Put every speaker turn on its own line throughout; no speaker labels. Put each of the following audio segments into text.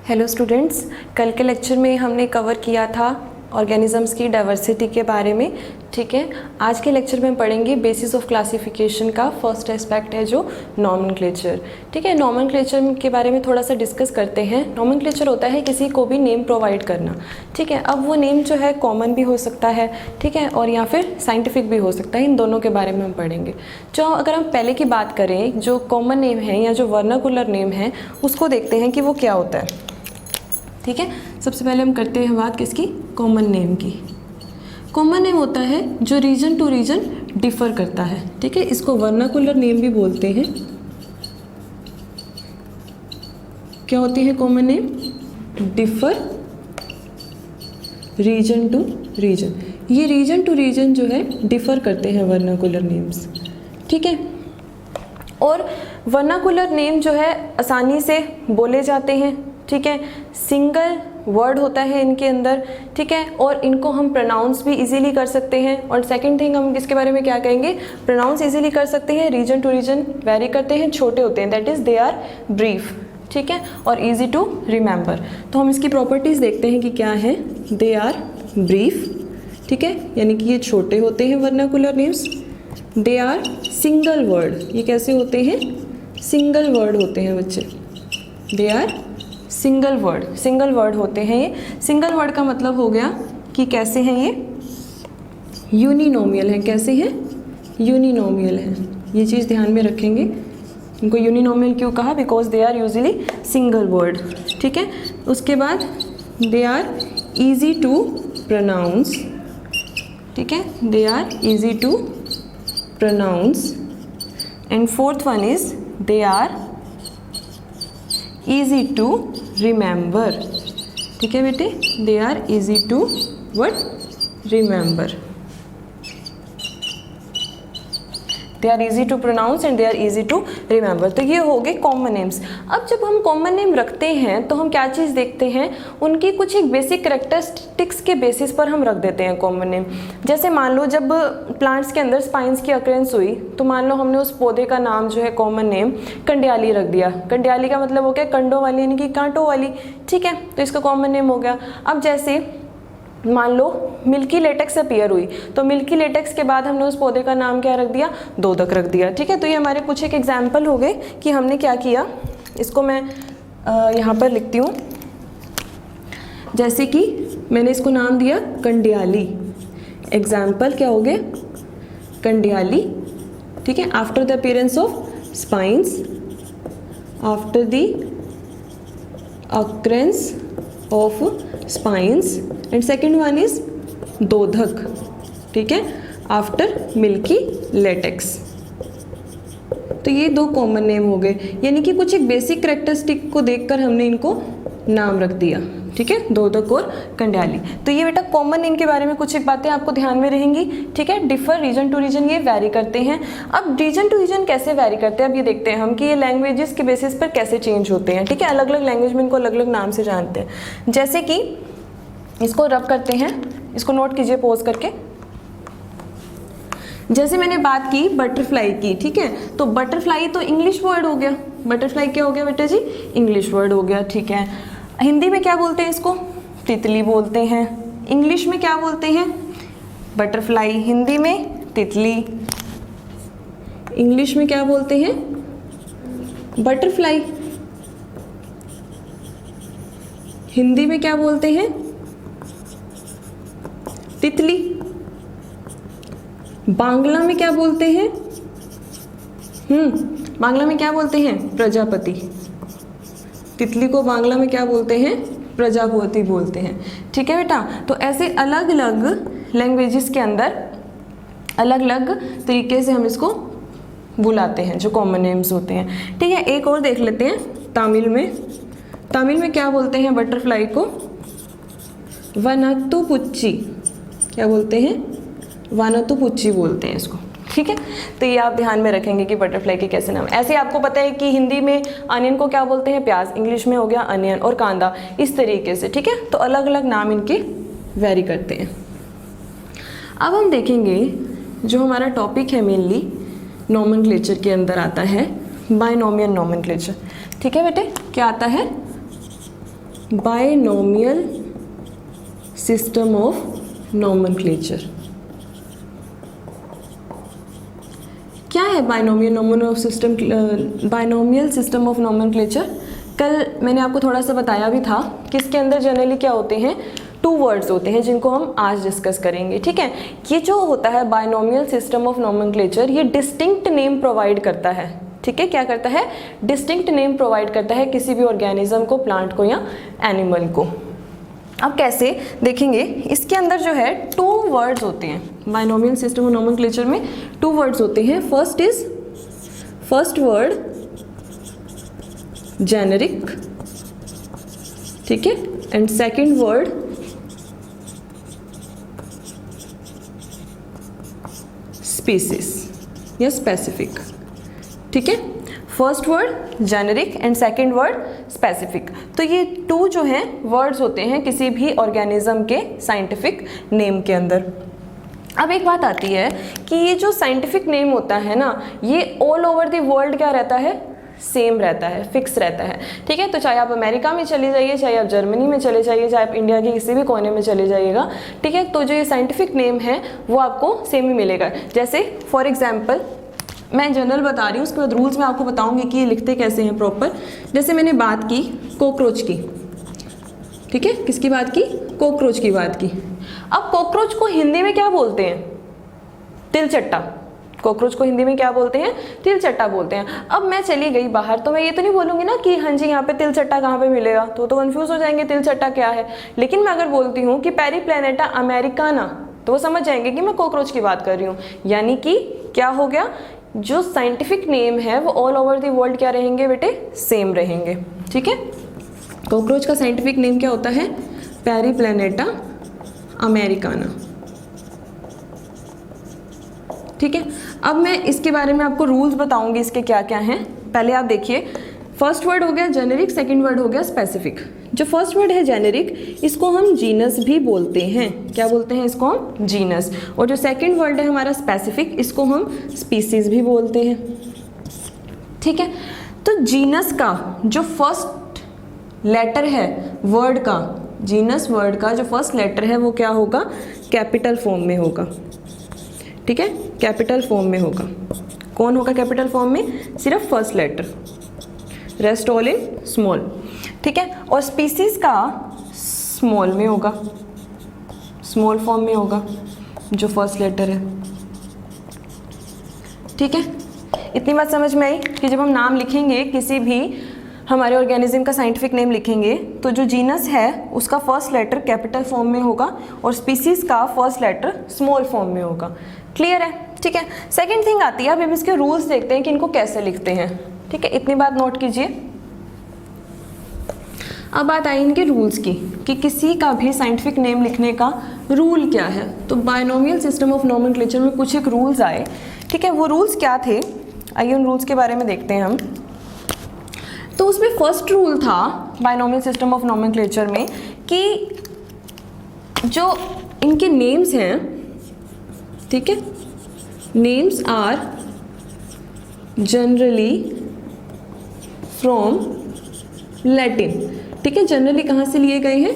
Hello students, कल के lecture में हमने कवर किया था ऑर्गेनिजम्स की डाइवर्सिटी के बारे में। ठीक है, आज के लेक्चर में पढ़ेंगे बेसिस ऑफ क्लासिफिकेशन का फर्स्ट एस्पेक्ट है जो नॉमेनक्लेचर। ठीक है, नॉमेनक्लेचर के बारे में थोड़ा सा डिस्कस करते हैं। नॉमेनक्लेचर होता है किसी को भी नेम प्रोवाइड करना। ठीक है, अब वो नेम जो है कॉमन भी हो सकता है, ठीक है, और या फिर साइंटिफिक भी हो सकता है। इन दोनों के बारे में हम पढ़ेंगे। जो अगर हम पहले की बात करें, जो कॉमन नेम है या जो वर्नाकुलर नेम है उसको देखते हैं कि वो क्या होता है। ठीक है, सबसे पहले हम करते हैं बात किसकी, कॉमन नेम की। कॉमन नेम होता है जो रीजन टू रीजन डिफर करता है। ठीक है, इसको वर्नाकुलर नेम भी बोलते हैं। क्या होती है common name? Differ region to region. ये रीजन टू रीजन जो है डिफर करते हैं वर्नाकुलर नेम्स। ठीक है, और वर्नाकुलर नेम जो है आसानी से बोले जाते हैं। ठीक है, सिंगल वर्ड होता है इनके अंदर। ठीक है, और इनको हम प्रोनाउंस भी इजीली कर सकते हैं। और सेकंड थिंग हम इसके बारे में क्या कहेंगे, प्रोनाउंस इजीली कर सकते हैं, रीजन टू रीजन वेरी करते हैं, छोटे होते हैं, that is they are brief. ठीक है, और इजी टू रिमेंबर। तो हम इसकी प्रॉपर्टीज़ देखते हैं कि क्या है। दे आर ब्रीफ, ठीक है, यानी कि ये छोटे होते हैं vernacular names. They are single word, ये कैसे होते हैं, सिंगल वर्ड होते हैं बच्चे। दे आर सिंगल वर्ड होते हैं। ये सिंगल वर्ड का मतलब हो गया कि कैसे हैं ये, यूनिनोमियल हैं। कैसे हैं, यूनिनोमियल हैं। ये चीज़ ध्यान में रखेंगे। इनको यूनिनोमियल क्यों कहा, because they are usually single word. ठीक है, उसके बाद they are easy to pronounce. ठीक है, they are easy to pronounce. And fourth one is they are easy to remember। ठीक है बेटे, they are easy to what remember। they are easy to pronounce and they are easy to remember। तो ये हो गए common names. अब जब हम कॉमन नेम रखते हैं तो हम क्या चीज़ देखते हैं, उनकी कुछ एक बेसिक कैरेक्टरिस्टिक्स के बेसिस पर हम रख देते हैं कॉमन नेम। जैसे मान लो जब प्लांट्स के अंदर स्पाइंस की अकरेंस हुई तो मान लो हमने उस पौधे का नाम जो है कॉमन नेम कंडियाली रख दिया। कंडियाली का मतलब हो गया कंडों वाली, यानी कि कांटों वाली। ठीक है, तो इसका कॉमन नेम हो गया। अब जैसे मान लो मिल्की लेटेक्स अपीयर हुई तो मिल्की लेटेक्स के बाद हमने उस पौधे का नाम क्या रख दिया, दोदक रख दिया। ठीक है, तो ये हमारे कुछ एक एग्जाम्पल हो गए कि हमने क्या किया। इसको मैं यहाँ पर लिखती हूँ। जैसे कि मैंने इसको नाम दिया कंडियाली। एग्जाम्पल क्या हो गए, कंडियाली। ठीक है, after the appearance of spines, after the occurrence of spines, and second one is दोधक। ठीक है, आफ्टर मिल्की लेटेक्स। तो ये दो कॉमन नेम हो गए, यानी कि कुछ एक बेसिक कैरेक्टरिस्टिक को देखकर हमने इनको नाम रख दिया। ठीक है, दोधक और कंडियाली। तो ये बेटा कॉमन नेम के बारे में कुछ एक बातें आपको ध्यान में रहेंगी। ठीक है, डिफर रीजन टू रीजन, ये वैरी करते हैं। अब रीजन टू रीजन कैसे वैरी करते हैं, अब ये देखते हैं हम कि ये लैंग्वेजेस के बेसिस पर कैसे चेंज होते हैं। ठीक है, अलग अलग लैंग्वेज में इनको अलग अलग नाम से जानते हैं। जैसे कि इसको रब करते हैं, इसको नोट कीजिए पॉज करके। जैसे मैंने बात की बटरफ्लाई की। ठीक है, तो बटरफ्लाई तो इंग्लिश वर्ड हो गया। बटरफ्लाई क्या हो गया बेटा जी, इंग्लिश वर्ड हो गया। ठीक है, हिंदी में क्या बोलते हैं इसको, तितली बोलते हैं। इंग्लिश में क्या बोलते हैं, बटरफ्लाई, हिंदी में तितली। इंग्लिश में क्या बोलते हैं, बटरफ्लाई। हिंदी में क्या बोलते हैं, तितली। बांग्ला में क्या बोलते हैं, बांग्ला में क्या बोलते हैं, प्रजापति। तितली को बांग्ला में क्या बोलते हैं, प्रजापति बोलते हैं। ठीक है बेटा, तो ऐसे अलग अलग लैंग्वेजेस के अंदर अलग अलग तरीके से हम इसको बुलाते हैं जो कॉमन नेम्स होते हैं। ठीक है, एक और देख लेते हैं तमिल में। तमिल में क्या बोलते हैं बटरफ्लाई को, वनतुपुच्ची। क्या बोलते हैं, वनतुपुच्ची बोलते हैं इसको। ठीक है, तो ये आप ध्यान में रखेंगे कि बटरफ्लाई के कैसे नाम। ऐसे आपको पता है कि हिंदी में अनियन को क्या बोलते हैं, प्याज। इंग्लिश में हो गया अनियन और कांदा, इस तरीके से। ठीक है, तो अलग अलग नाम इनके वेरी करते हैं। अब हम देखेंगे जो हमारा टॉपिक है मेनली नॉमेनक्लेचर के अंदर आता है बायनोमियल नॉमेनक्लेचर। ठीक है बेटे, क्या आता है, बायनोमियल सिस्टम ऑफ नॉमेनक्लेचर। क्या है बायनोमियल सिस्टम ऑफ नॉमेनक्लेचर? कल मैंने आपको थोड़ा सा बताया भी था कि इसके अंदर जनरली क्या होते हैं, 2 वर्ड्स होते हैं जिनको हम आज डिस्कस करेंगे। ठीक है, ये जो होता है बायनोमियल सिस्टम ऑफ नॉमेनक्लेचर, ये डिस्टिंक्ट नेम प्रोवाइड करता है। ठीक है, क्या करता है? डिस्टिंक्ट नेम प्रोवाइड करता है किसी भी ऑर्गेनिज्म को, प्लांट को या एनिमल को। अब कैसे देखेंगे, इसके अंदर जो है 2 वर्ड्स होते हैं। बायनोमियल सिस्टम ऑफ नॉमेनक्लेचर में 2 वर्ड्स होते हैं। फर्स्ट वर्ड जेनेरिक, ठीक है, एंड सेकंड वर्ड स्पीसीज या स्पेसिफिक। ठीक है, first word generic and second word specific. तो ये 2 जो हैं वर्ड्स होते हैं किसी भी ऑर्गेनिज्म के साइंटिफिक नेम के अंदर। अब एक बात आती है कि ये जो साइंटिफिक नेम होता है ना, ये ऑल ओवर द वर्ल्ड क्या रहता है? सेम रहता है, फिक्स रहता है। ठीक है, तो चाहे आप अमेरिका में चले जाइए, चाहे आप जर्मनी में चले जाइए, चाहे आप इंडिया के किसी भी कोने में चले जाइएगा, ठीक है, तो जो ये साइंटिफिक नेम है वो आपको सेम ही मिलेगा। जैसे फॉर एग्जाम्पल मैं जनरल बता रही हूँ, उसके बाद रूल्स मैं आपको बताऊंगी कि ये लिखते कैसे हैं प्रॉपर। जैसे मैंने बात की कॉकरोच की, ठीक है, किसकी बात की? कॉकरोच की बात की। अब कॉकरोच को हिंदी में क्या बोलते हैं? तिलचट्टा। कॉकरोच को हिंदी में क्या बोलते हैं? तिलचट्टा बोलते हैं। अब मैं चली गई बाहर, तो मैं ये तो नहीं बोलूँगी ना कि हाँ जी यहाँ पे तिलचट्टा कहाँ पे मिलेगा, तो कंफ्यूज हो जाएंगे तिलचट्टा क्या है। लेकिन मैं अगर बोलती हूँ कि पेरीप्लैनेटा अमेरिकाना, तो वो समझ जाएंगे कि मैं कॉकरोच की बात कर रही हूँ। यानी कि क्या हो गया, जो साइंटिफिक नेम है वो ऑल ओवर द वर्ल्ड क्या रहेंगे बेटे? सेम रहेंगे। ठीक है, कॉकरोच का साइंटिफिक नेम क्या होता है? Periplaneta Americana. ठीक है, अब मैं इसके बारे में आपको रूल्स बताऊंगी इसके क्या क्या हैं। पहले आप देखिए, फर्स्ट वर्ड हो गया जेनेरिक, सेकंड वर्ड हो गया स्पेसिफिक। जो फर्स्ट वर्ड है जेनेरिक, इसको हम जीनस भी बोलते हैं। क्या बोलते हैं इसको हम? जीनस। और जो सेकंड वर्ड है हमारा स्पेसिफिक, इसको हम स्पीसीज भी बोलते हैं। ठीक है, तो जीनस का जो फर्स्ट लेटर है वर्ड का, जीनस वर्ड का जो फर्स्ट लेटर है वो क्या होगा? कैपिटल फॉर्म में होगा। ठीक है, कैपिटल फॉर्म में होगा। कौन होगा कैपिटल फॉर्म में? सिर्फ first letter, rest all in small. ठीक है, और स्पीसीज का स्मॉल में होगा, स्मॉल फॉर्म में होगा जो फर्स्ट लेटर है। ठीक है, इतनी बात समझ में आई कि जब हम नाम लिखेंगे किसी भी हमारे ऑर्गेनिज्म का साइंटिफिक नेम लिखेंगे, तो जो जीनस है उसका फर्स्ट लेटर कैपिटल फॉर्म में होगा और स्पीसीज का फर्स्ट लेटर स्मॉल फॉर्म में होगा। क्लियर है? ठीक है, सेकंड थिंग आती है, अब हम इसके रूल्स देखते हैं कि इनको कैसे लिखते हैं। ठीक है, इतनी बात नोट कीजिए। अब बात आई इनके रूल्स की कि किसी का भी साइंटिफिक नेम लिखने का रूल क्या है। तो बायनोमियल सिस्टम ऑफ नॉमेनक्लेचर में कुछ एक रूल्स आए। ठीक है, वो रूल्स क्या थे, आइए उन रूल्स के बारे में देखते हैं हम। तो उसमें फर्स्ट रूल था बायनोमियल सिस्टम ऑफ नॉमेनक्लेचर में कि जो इनके नेम्स हैं, ठीक है, names are generally from Latin. ठीक है, जनरली कहाँ से लिए गए हैं?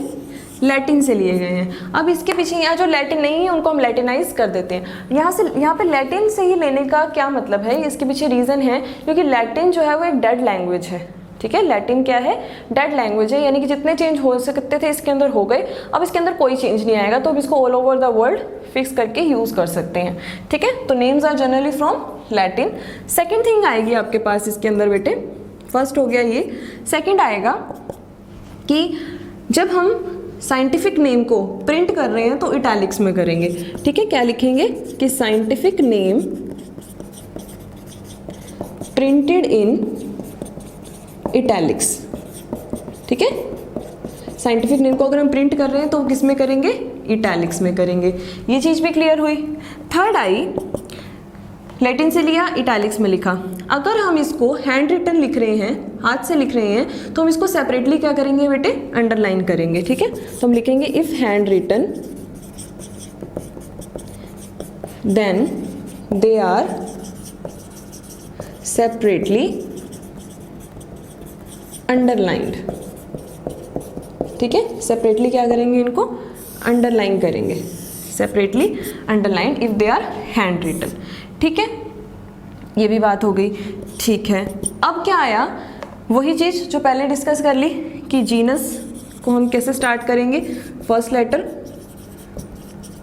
लैटिन से लिए गए हैं। अब इसके पीछे यहाँ जो लैटिन नहीं है उनको हम लैटिनाइज कर देते हैं। यहाँ पे लैटिन से ही लेने का क्या मतलब है, इसके पीछे रीज़न है क्योंकि लैटिन जो है वो एक डेड लैंग्वेज है। ठीक है, लैटिन क्या है? डेड लैंग्वेज है, यानी कि जितने चेंज हो सकते थे इसके अंदर हो गए, अब इसके अंदर कोई चेंज नहीं आएगा, तो अब इसको all over the world fix करके यूज़ कर सकते हैं। ठीक है, तो names are generally from Latin. Second thing आएगी आपके पास इसके अंदर बेटे, फर्स्ट हो गया ये, सेकेंड आएगा कि जब हम साइंटिफिक नेम को प्रिंट कर रहे हैं तो इटैलिक्स में करेंगे। ठीक है, क्या लिखेंगे कि scientific name printed in italics. ठीक है, साइंटिफिक नेम को अगर हम प्रिंट कर रहे हैं तो किस में करेंगे? इटैलिक्स में करेंगे। ये चीज़ भी क्लियर हुई। थर्ड आई, लैटिन से लिया, इटैलिक्स में लिखा। अगर हम इसको हैंड रिटन लिख रहे हैं, हाथ से लिख रहे हैं, तो हम इसको सेपरेटली क्या करेंगे बेटे? अंडरलाइन करेंगे। ठीक है, तो हम लिखेंगे if hand written then they are separately underlined. ठीक है, सेपरेटली क्या करेंगे, इनको अंडरलाइन करेंगे, separately underline if they are hand written. ठीक है, ये भी बात हो गई। ठीक है, अब क्या आया, वही चीज़ जो पहले डिस्कस कर ली कि जीनस को हम कैसे स्टार्ट करेंगे, फर्स्ट लेटर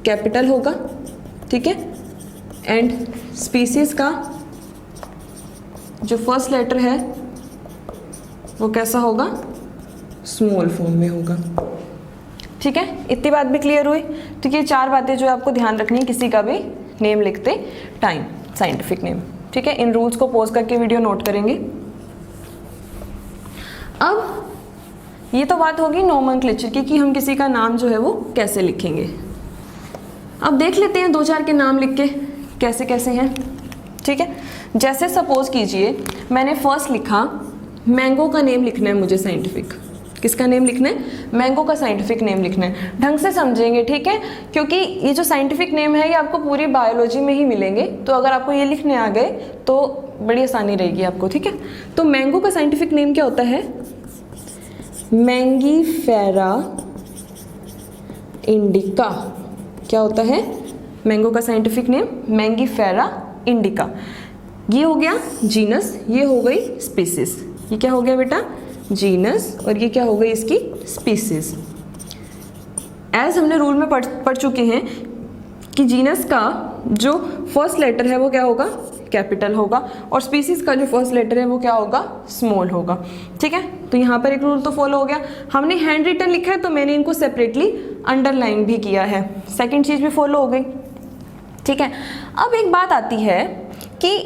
कैपिटल होगा, ठीक है, एंड स्पीसीज का जो फर्स्ट लेटर है वो कैसा होगा, स्मॉल फॉर्म में होगा। ठीक है, इतनी बात भी क्लियर हुई। तो ये 4 बातें जो आपको ध्यान रखनी है किसी का भी नेम लिखते टाइम, साइंटिफिक नेम। ठीक है, इन रूल्स को पॉज करके वीडियो नोट करेंगे। अब ये तो बात होगी नोमेनक्लेचर की कि हम किसी का नाम जो है वो कैसे लिखेंगे। अब देख लेते हैं 2-4 के नाम लिख के कैसे कैसे हैं। ठीक है, जैसे सपोज कीजिए मैंने फर्स्ट लिखा, मैंगो का नेम लिखना है मुझे साइंटिफिक। किसका नेम लिखना है, मैंगो का साइंटिफिक नेम लिखना है। ढंग से समझेंगे, ठीक है, क्योंकि ये जो साइंटिफिक नेम है ये आपको पूरी बायोलॉजी में ही मिलेंगे, तो अगर आपको ये लिखने आ गए तो बड़ी आसानी रहेगी आपको। ठीक है, तो मैंगो का साइंटिफिक नेम क्या होता है, मैंगीफेरा इंडिका। क्या होता है, मैंगो का साइंटिफिक नेम मैंगीफेरा इंडिका। ये हो गया जीनस, ये हो गई स्पीसीज। ये क्या हो गया बेटा, जीनस, और ये क्या हो गई इसकी स्पीसीज। एज हमने रूल में पढ़ चुके हैं कि जीनस का जो फर्स्ट लेटर है वो क्या होगा, कैपिटल होगा, और स्पीसीज का जो फर्स्ट लेटर है वो क्या होगा, स्मॉल होगा। ठीक है, तो यहाँ पर एक रूल तो फॉलो हो गया। हमने हैंड रिटन लिखा है तो मैंने इनको सेपरेटली अंडरलाइन भी किया है, सेकंड चीज़ भी फॉलो हो गई। ठीक है, अब एक बात आती है कि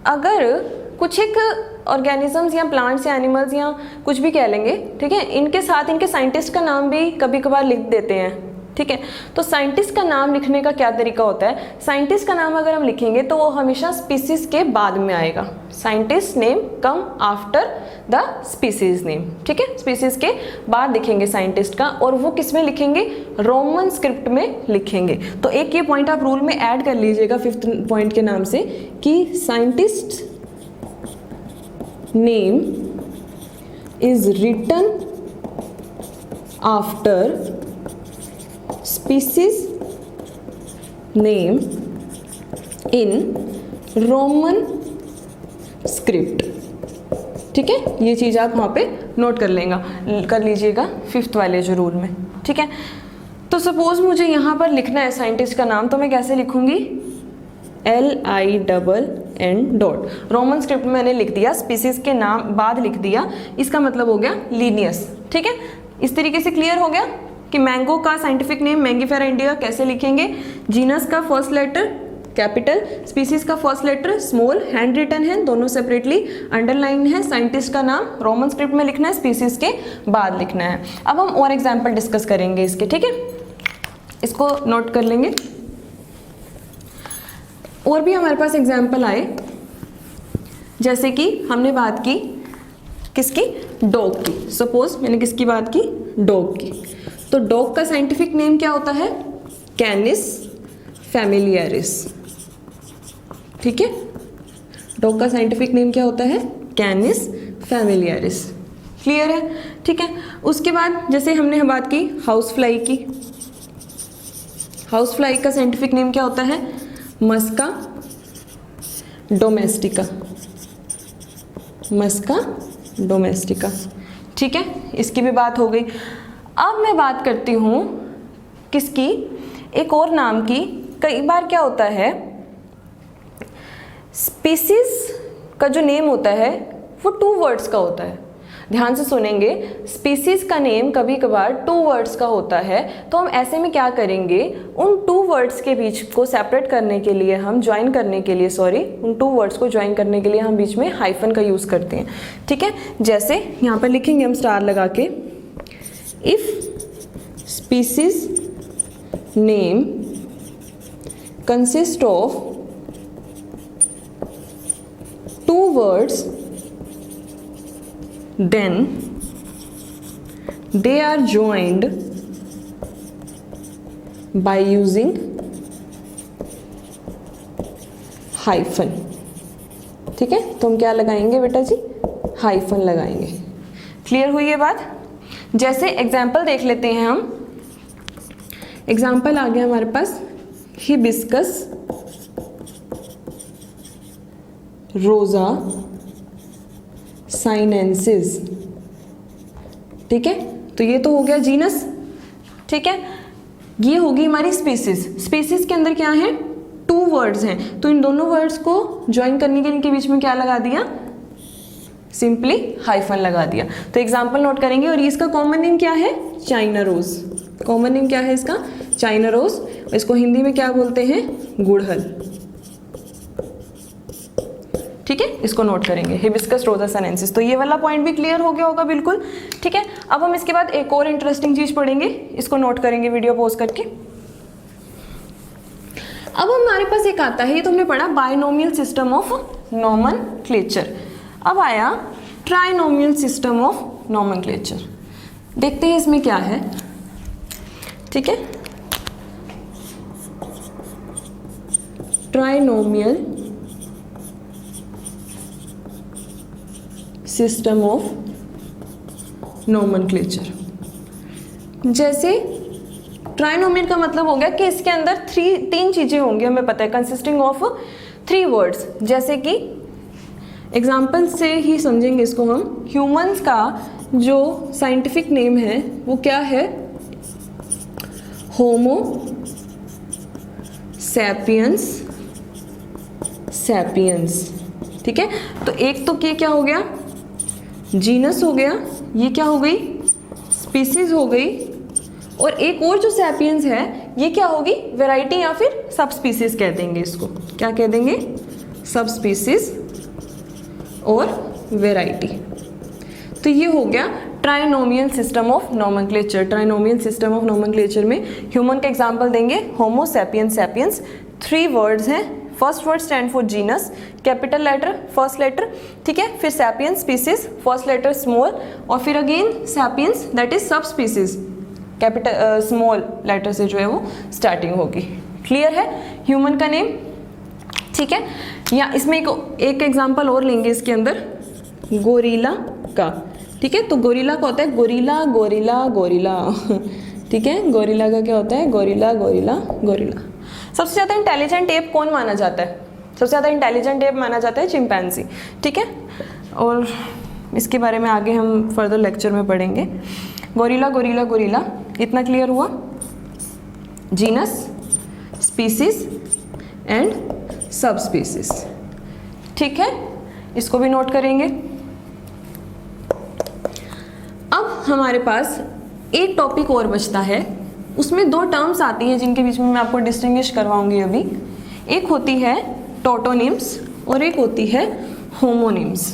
अगर कुछ एक ऑर्गेनिजम्स या प्लांट्स या एनिमल्स या कुछ भी कह लेंगे, ठीक है, इनके साथ इनके साइंटिस्ट का नाम भी कभी कभार लिख देते हैं। ठीक है, तो साइंटिस्ट का नाम लिखने का क्या तरीका होता है, साइंटिस्ट का नाम अगर हम लिखेंगे तो वो हमेशा स्पीसीज के बाद में आएगा। Scientist name come after the species name. ठीक है, स्पीसीज के बाद लिखेंगे साइंटिस्ट का, और वो किस में लिखेंगे, रोमन स्क्रिप्ट में लिखेंगे। तो एक ये पॉइंट आप रूल में ऐड कर लीजिएगा 5th पॉइंट के नाम से कि scientist name is written after species name in Roman script। ठीक है, ये चीज़ आप वहाँ पे नोट कर लीजिएगा 5th वाले जो रूल में। ठीक है, तो सपोज मुझे यहाँ पर लिखना है साइंटिस्ट का नाम, तो मैं कैसे लिखूंगी, LINN डॉट। रोमन स्क्रिप्ट में मैंने लिख दिया, स्पीसीज के नाम बाद लिख दिया, इसका मतलब हो गया लीनियस। ठीक है, इस तरीके से क्लियर हो गया कि मैंगो का साइंटिफिक नेम मैंगीफेरा इंडिका कैसे लिखेंगे, जीनस का फर्स्ट लेटर कैपिटल, स्पीसीज का first letter small, hand written है, दोनों सेपरेटली अंडरलाइन है, साइंटिस्ट का नाम रोमन स्क्रिप्ट में लिखना है, स्पीसीज के बाद लिखना है। अब हम और एग्जाम्पल डिस्कस करेंगे इसके। ठीक है, इसको नोट कर लेंगे। और भी हमारे पास एग्जाम्पल आए, जैसे कि हमने बात की किसकी, डॉग की। सपोज मैंने किसकी बात की, डॉग की। तो डॉग का साइंटिफिक नेम क्या होता है, कैनिस फैमिलियरिस। ठीक है, डॉग का साइंटिफिक नेम क्या होता है, कैनिस फैमिलियरिस। क्लियर है। ठीक है, उसके बाद जैसे हमने बात की हाउस फ्लाई की। हाउस फ्लाई का साइंटिफिक नेम क्या होता है, मस्का डोमेस्टिका। मस्का डोमेस्टिका। ठीक है, इसकी भी बात हो गई। अब मैं बात करती हूँ किसकी, एक और नाम की। कई बार क्या होता है, स्पीसीज का जो नेम होता है वो 2 वर्ड्स का होता है। ध्यान से सुनेंगे, स्पीसीज का नेम कभी कभार 2 वर्ड्स का होता है। तो हम ऐसे में क्या करेंगे, उन 2 वर्ड्स के बीच को सेपरेट करने के लिए हम ज्वाइन करने के लिए उन 2 वर्ड्स को ज्वाइन करने के लिए हम बीच में हाइफन का यूज़ करते हैं। ठीक है, जैसे यहाँ पर लिखेंगे हम स्टार लगा के, if species name consists of 2 words then they are joined by using hyphen। ठीक है, तो हम क्या लगाएंगे बेटा जी, हाइफन लगाएंगे। क्लियर हुई ये बात। जैसे एग्जाम्पल देख लेते हैं हम। एग्जाम्पल आ गया हमारे पास हिबिस्कस रोजा साइनेंसिस। ठीक है, तो ये तो हो गया जीनस। ठीक है, ये होगी हमारी स्पीसीज। स्पीसीज के अंदर क्या है, 2 वर्ड्स हैं, तो इन दोनों वर्ड्स को ज्वाइन करने के इनके बीच में क्या लगा दिया, सिंपली हाइफन लगा दिया। तो एग्जाम्पल नोट करेंगे। और इसका कॉमन नेम क्या है, चाइना रोज। कॉमन नेम क्या है इसका, चाइना रोज। इसको हिंदी में क्या बोलते हैं, गुड़हल। ठीक है, इसको नोट करेंगे, हिबिस्कस रोजा साइनेंसिस। तो ये वाला पॉइंट भी क्लियर हो गया होगा बिल्कुल। ठीक है, अब हम इसके बाद एक और इंटरेस्टिंग चीज पढ़ेंगे, इसको नोट करेंगे वीडियो पॉज करके। अब हमारे पास एक आता है, ये तुमने पढ़ा बायनोमियल सिस्टम ऑफ नोमेनक्लेचर। अब आया ट्राइनोमियल सिस्टम ऑफ नोमेनक्लेचर। देखते हैं इसमें क्या है। ठीक है, ट्राइनोमियल सिस्टम ऑफ नोमेनक्लेचर। जैसे ट्राइनोमियल का मतलब हो गया कि इसके अंदर 3 चीजें होंगी, हमें पता है, कंसिस्टिंग ऑफ 3 वर्ड्स। जैसे कि एग्जाम्पल से ही समझेंगे इसको हम। ह्यूमंस का जो साइंटिफिक नेम है वो क्या है, होमो सैपियंस सैपियंस। ठीक है, तो एक तो क्या हो गया, जीनस हो गया, ये क्या हो गई, स्पीसीज हो गई, और एक और जो सैपियंस है ये क्या होगी, वैरायटी या फिर सब स्पीसीज कह देंगे इसको। क्या कह देंगे, सब स्पीसीज और वैरायटी। तो ये हो गया trinomial system of nomenclature. Trinomial system of nomenclature में ह्यूमन का एग्जांपल देंगे, होमो सैपियंस सैपियंस। 3 वर्ड्स हैं, first word stand for genus, capital letter first letter. ठीक है, फिर sapiens species first letter small, और फिर again sapiens that is subspecies, capital small letter से जो है वो स्टार्टिंग होगी। क्लियर है ह्यूमन का नेम। ठीक है, या इसमें एक एग्जांपल और लेंगे इसके अंदर, गोरिल्ला का। ठीक है, तो गोरिल्ला का होता है गोरिल्ला गोरिल्ला गोरिल्ला। ठीक है, गोरिल्ला का क्या होता है, गोरिल्ला गोरिल्ला गोरिल्ला। सबसे ज़्यादा इंटेलिजेंट एप कौन माना जाता है, सबसे ज़्यादा इंटेलिजेंट एप माना जाता है चिंपैंजी। ठीक है, और इसके बारे में आगे हम फर्दर लेक्चर में पढ़ेंगे। गोरिल्ला गोरिल्ला गोरिल्ला, इतना क्लियर हुआ। Genus, species and sub species. ठीक है, इसको भी नोट करेंगे। अब हमारे पास एक टॉपिक और बचता है, उसमें 2 टर्म्स आती हैं जिनके बीच में मैं आपको डिस्टिंग्विश करवाऊंगी अभी। एक होती है टोटोनिम्स और एक होती है होमोनिम्स।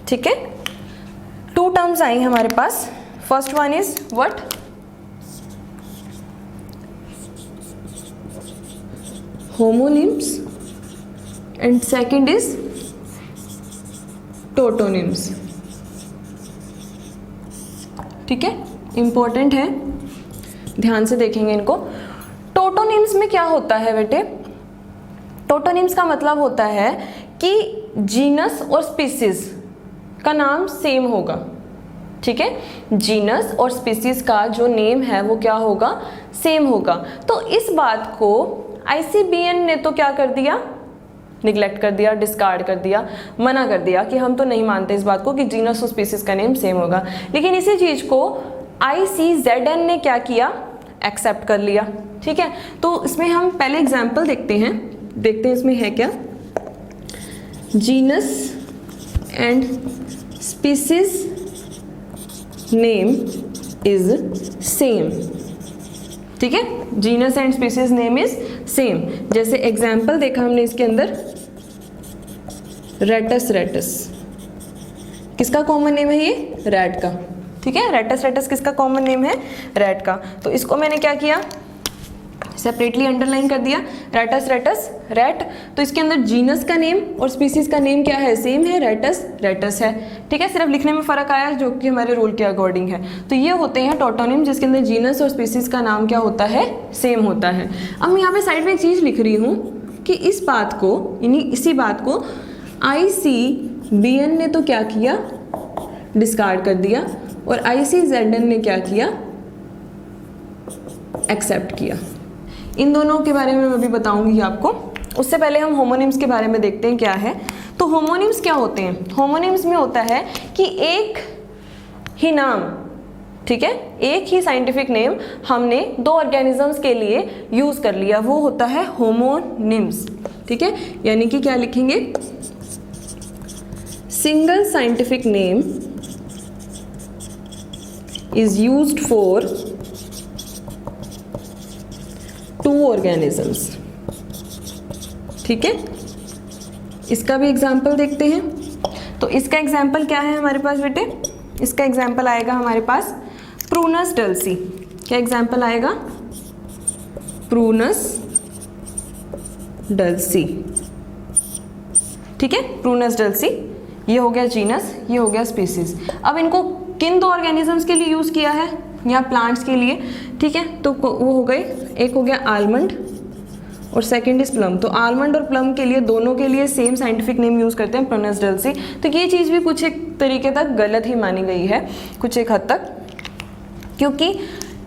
ठीक है, 2 टर्म्स आई हमारे पास। First one is what, homonyms, and second is tautonyms. ठीक है, इंपॉर्टेंट है, ध्यान से देखेंगे इनको। टोटोनिम्स में क्या होता है बेटे, टोटोनिम्स का मतलब होता है कि जीनस और स्पीसीज का नाम सेम होगा। ठीक है, जीनस और स्पीसीज का जो नेम है वो क्या होगा, सेम होगा। तो इस बात को ICBN ने तो क्या कर दिया, निगलेक्ट कर दिया, डिस्कार्ड कर दिया, मना कर दिया कि हम तो नहीं मानते इस बात को कि जीनस और स्पीसीज का नेम सेम होगा। लेकिन इसी चीज़ को ICZN ने क्या किया, एक्सेप्ट कर लिया। ठीक है, तो इसमें हम पहले एग्जाम्पल देखते हैं इसमें है क्या, genus and species name is same. ठीक है, genus and species name is same. जैसे एग्जाम्पल देखा हमने इसके अंदर, रेटस रेटस, किसका कॉमन नेम है ये, रैट का। ठीक है, रेटस रेटस किसका कॉमन नेम है, रैट का। तो इसको मैंने क्या किया, सेपरेटली अंडरलाइन कर दिया, रेटस रेटस रैट। तो इसके अंदर जीनस का नेम और स्पीसीज का नेम क्या है, सेम है, रेटस रेटस है। ठीक है, सिर्फ लिखने में फ़र्क आया जो कि हमारे रूल के अकॉर्डिंग है। तो ये होते हैं टोटोनिम जिसके अंदर जीनस और स्पीसीज का नाम क्या होता है, सेम होता है। अब मैं यहाँ पे साइड में एक चीज़ लिख रही हूँ कि इस बात को, यानी इसी बात को ICBN ने तो क्या किया, डिस्कार्ड कर दिया। और ICZN ने क्या किया, एक्सेप्ट किया। इन दोनों के बारे में मैं अभी बताऊंगी आपको। उससे पहले हम होमोनिम्स के बारे में देखते हैं क्या है। तो होमोनिम्स क्या होते हैं? होमोनिम्स में होता है कि एक ही नाम, ठीक है, एक ही साइंटिफिक नेम हमने दो ऑर्गेनिजम्स के लिए यूज कर लिया, वो होता है होमोनिम्स। ठीक है, यानी कि क्या लिखेंगे, single scientific name is used for to organisms. ठीक है, इसका भी एग्जाम्पल देखते हैं। तो इसका एग्जाम्पल क्या है हमारे पास बेटे? इसका एग्जाम्पल आएगा हमारे पास प्रूनस डल्सी। क्या एग्जाम्पल आएगा? प्रूनस डल्सी। ठीक है, प्रूनस डल्सी, ये हो गया जीनस, ये हो गया स्पीसीज। अब इनको किन दो ऑर्गेनिजम्स के लिए यूज किया है? या प्लांट्स के लिए। ठीक है, तो वो हो गए, एक हो गया आलमंड और सेकंड इज प्लम। तो आलमंड और प्लम के लिए, दोनों के लिए सेम साइंटिफिक नेम यूज करते हैं, प्रूनस डल्सी। तो ये चीज़ भी कुछ एक तरीके तक गलत ही मानी गई है, कुछ एक हद तक, क्योंकि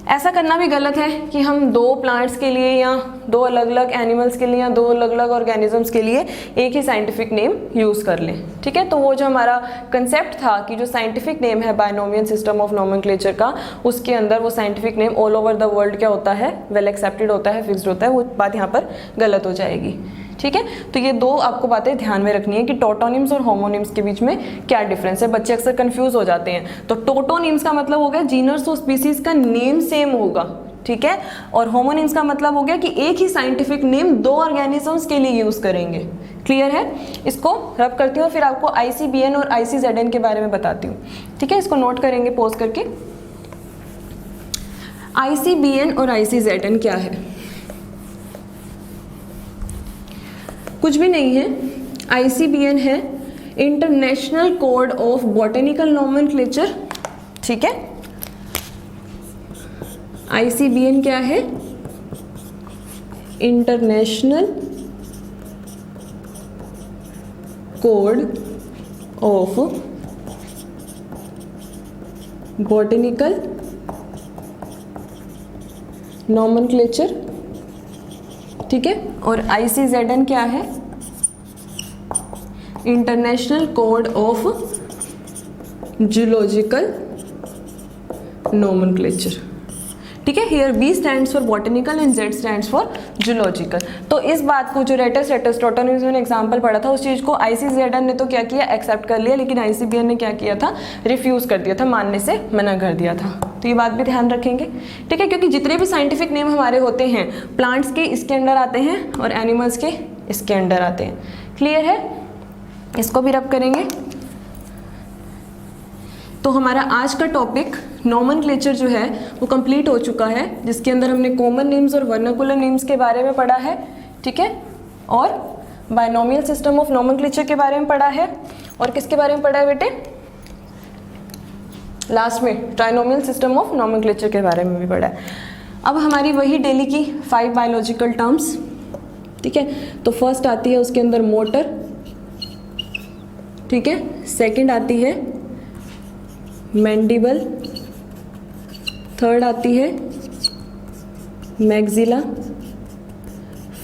ऐसा करना भी गलत है कि हम दो प्लांट्स के लिए या दो अलग अलग एनिमल्स के लिए या दो अलग अलग ऑर्गेनिजम्स के लिए एक ही साइंटिफिक नेम यूज़ कर लें। ठीक है, तो वो जो हमारा कंसेप्ट था कि जो साइंटिफिक नेम है बायनोमियल सिस्टम ऑफ नोमेनक्लेचर का, उसके अंदर वो scientific name all over the world क्या होता है, वेल एक्सेप्टेड होता है, फिक्स्ड होता है, वो बात यहाँ पर गलत हो जाएगी। ठीक है, तो ये दो आपको बातें ध्यान में रखनी है कि टोटोनिम्स और होमोनिम्स के बीच में क्या डिफरेंस है। बच्चे अक्सर कंफ्यूज हो जाते हैं। तो टोटोनिम्स का मतलब हो गया जीनस और स्पीसीज का नेम सेम होगा, ठीक है, और होमोनिम्स का मतलब हो गया कि एक ही साइंटिफिक नेम दो ऑर्गेनिजम्स के लिए यूज करेंगे। क्लियर है? इसको रब करती हूँ और फिर आपको ICBN और ICZN के बारे में बताती हूँ। ठीक है, इसको नोट करेंगे पॉज करके। ICBN और ICZN क्या है? कुछ भी नहीं है। ICBN है international code of botanical nomenclature. ठीक है, ICBN क्या है? International code of botanical nomenclature. ठीक है, और ICZN क्या है? International code of zoological nomenclature. ठीक है, here B stands for botanical and Z stands for zoological. तो इस बात को जो रेटस टोटोनिम्स में एग्जाम्पल पढ़ा था, उस चीज़ को ICZN ने तो क्या किया, एक्सेप्ट कर लिया, लेकिन ICBN ने क्या किया था, रिफ्यूज़ कर दिया था, मानने से मना कर दिया था। तो ये बात भी ध्यान रखेंगे। ठीक है, क्योंकि जितने भी साइंटिफिक नेम हमारे होते हैं, प्लांट्स के इसके अंडर आते हैं और एनिमल्स के इसके अंडर आते हैं। क्लियर है? इसको भी रब करेंगे। तो हमारा आज का टॉपिक नोमेनक्लेचर जो है वो कंप्लीट हो चुका है, जिसके अंदर हमने कॉमन नेम्स और वर्नाकुलर नेम्स के बारे में पढ़ा है। ठीक है, और बायनोमियल सिस्टम ऑफ नोमेनक्लेचर के बारे में पढ़ा है, और किसके बारे में पढ़ा है बेटे? लास्ट में ट्राइनोमियल सिस्टम ऑफ नोमेनक्लेचर के बारे में भी पढ़ा है। अब हमारी वही डेली की 5 बायोलॉजिकल टर्म्स। ठीक है, तो फर्स्ट आती है उसके अंदर मोटर। ठीक है, सेकंड आती है मैंडिबल, थर्ड आती है मैक्सिला,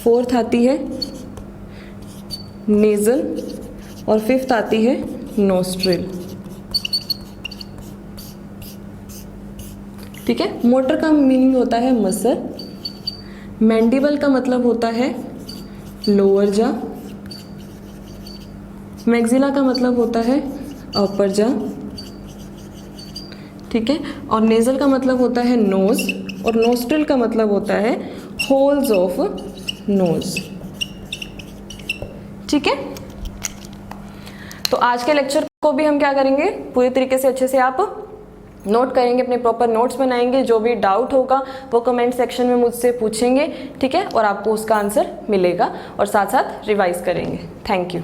फोर्थ आती है नेजल और फिफ्थ आती है नोस्ट्रिल। ठीक है, मोटर का मीनिंग होता है मसल, मैंडिबल का मतलब होता है लोअर जा, मैक्सिला का मतलब होता है अपर जा। ठीक है, और नेजल का मतलब होता है नोज, और नोस्ट्रिल का मतलब होता है होल्स ऑफ नोज। ठीक है, तो आज के लेक्चर को भी हम क्या करेंगे, पूरी तरीके से अच्छे से आप नोट करेंगे, अपने प्रॉपर नोट्स बनाएंगे। जो भी डाउट होगा वो कमेंट सेक्शन में मुझसे पूछेंगे। ठीक है, और आपको उसका आंसर मिलेगा, और साथ साथ रिवाइज करेंगे। Thank you.